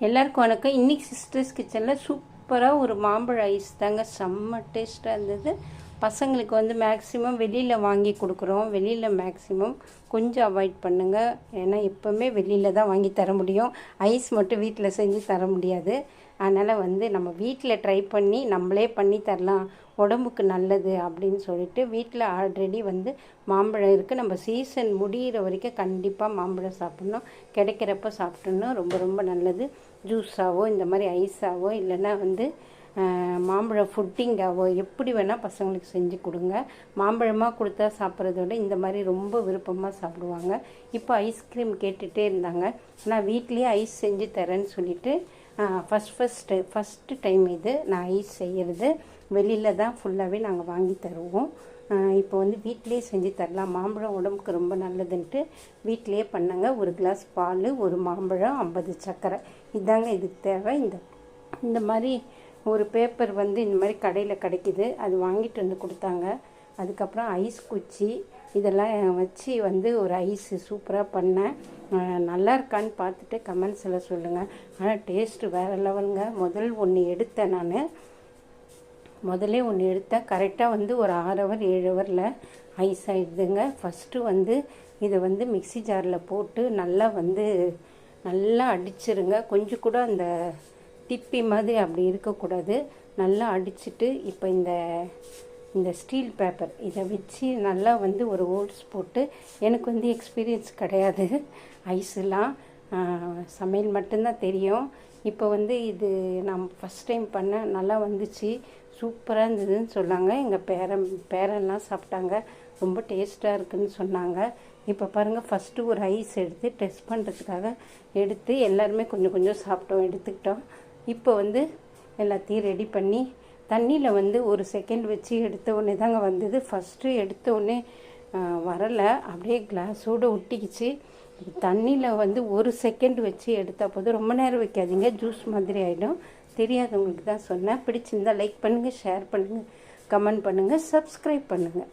எல்லாருக்கும் வணக்கம். இன்றைக்கி சிஸ்டர்ஸ் கிச்சனில் சூப்பராக ஒரு மாம்பழ ஐஸ் தாங்க, செம்ம டேஸ்ட்டாக இருந்தது. பசங்களுக்கு வந்து மேக்ஸிமம் வெளியில் வாங்கி கொடுக்குறோம். வெளியில் மேக்ஸிமம் கொஞ்சம் அவாய்ட் பண்ணுங்கள். ஏன்னா எப்போவுமே வெளியில் தான் வாங்கி தர முடியும், ஐஸ் மட்டும் வீட்டில் செஞ்சு தர முடியாது. அதனால் வந்து நம்ம வீட்டில் ட்ரை பண்ணி நம்மளே பண்ணி தரலாம், உடம்புக்கு நல்லது அப்படின்னு சொல்லிட்டு வீட்டில் ஆல்ரெடி வந்து மாம்பழம் இருக்குது. நம்ம சீசன் முடிகிற வரைக்கும் கண்டிப்பாக மாம்பழம் சாப்பிட்ணும், கிடைக்கிறப்ப சாப்பிட்டோன்னா ரொம்ப ரொம்ப நல்லது. ஜூஸாவோ இந்த மாதிரி ஐஸாவோ இல்லைன்னா வந்து மாம்பழம் ஃபுட்டிங்காவோ எப்படி வேணால் பசங்களுக்கு செஞ்சு கொடுங்க. மாம்பழமாக கொடுத்தா சாப்பிட்றத விட இந்த மாதிரி ரொம்ப விருப்பமாக சாப்பிடுவாங்க. இப்போ ஐஸ்கிரீம் கேட்டுகிட்டே இருந்தாங்க. நான் வீட்லேயே ஐஸ் செஞ்சு தரேன்னு சொல்லிவிட்டு ஃபஸ்ட்டு டைம் இது நான் ஐஸ் செய்கிறது. வெளியில் தான் ஃபுல்லாகவே நாங்கள் வாங்கி தருவோம். இப்போ வந்து வீட்டிலே செஞ்சு தரலாம், மாம்பழம் உடம்புக்கு ரொம்ப நல்லதுன்ட்டு வீட்டிலே பண்ணாங்க. ஒரு கிளாஸ் பால், ஒரு மாம்பழம், 50 சர்க்கரை, இதாங்க இதுக்கு தேவை. இந்த மாதிரி ஒரு பேப்பர் வந்து இந்த மாதிரி கடையில் கிடைக்கிது, அது வாங்கிட்டு வந்து கொடுத்தாங்க. அதுக்கப்புறம் ஐஸ் குச்சி இதெல்லாம் வச்சு வந்து ஒரு ஐஸு சூப்பராக பண்ணேன். நல்லா இருக்கான்னு பார்த்துட்டு கமெண்ட்ஸில் சொல்லுங்கள். ஆனால் டேஸ்ட்டு வேறு லெவலுங்க. ஒன்று எடுத்தேன் நான், முதல்ல ஒன்று எடுத்தேன். கரெக்டாக வந்து ஒரு 6 ஹவர் 7 ஹவரில் ஐஸ் ஆகிடுதுங்க. ஃபஸ்ட்டு வந்து இதை வந்து மிக்சி ஜாரில் போட்டு நல்லா அடிச்சிருங்க. கொஞ்சம் கூட அந்த திப்பி மாதிரி அப்படி இருக்கக்கூடாது, நல்லா அடிச்சுட்டு இப்போ இந்த ஸ்டீல் பேப்பர் இதை வச்சு நல்லா வந்து ஒரு ஹோல்ஸ் போட்டு, எனக்கு வந்து எக்ஸ்பீரியன்ஸ் கிடையாது ஐஸெலாம், சமையல் மட்டும்தான் தெரியும். இப்போ வந்து இது நான் ஃபஸ்ட் டைம் பண்ணேன், நல்லா வந்துச்சு, சூப்பராக இருந்ததுன்னு சொன்னாங்க. எங்கள் பேரன்லாம் சாப்பிட்டாங்க, ரொம்ப டேஸ்ட்டாக இருக்குதுன்னு சொன்னாங்க. இப்போ பாருங்கள், ஃபஸ்ட்டு ஒரு ஐஸ் எடுத்து டெஸ்ட் பண்ணுறதுக்காக எடுத்து எல்லாருமே கொஞ்சம் கொஞ்சம் எடுத்துக்கிட்டோம். இப்போ வந்து எல்லாத்தையும் ரெடி பண்ணி தண்ணியில் வந்து 1 செகண்ட் வச்சு எடுத்த உடனே தாங்க வந்தது. ஃபஸ்ட்டு எடுத்த உடனே வரலை, அப்படியே கிளாஸோடு ஒட்டிக்கிச்சு. தண்ணியில் வந்து 1 செகண்ட் வச்சு எடுத்தால் போதும், ரொம்ப நேரம் வைக்காதீங்க, ஜூஸ் மாதிரி ஆகிடும். தெரியாதவங்களுக்கு தான் சொன்னேன். பிடிச்சிருந்தால் லைக் பண்ணுங்கள், ஷேர் பண்ணுங்கள், கமெண்ட் பண்ணுங்கள், சப்ஸ்கிரைப் பண்ணுங்கள்.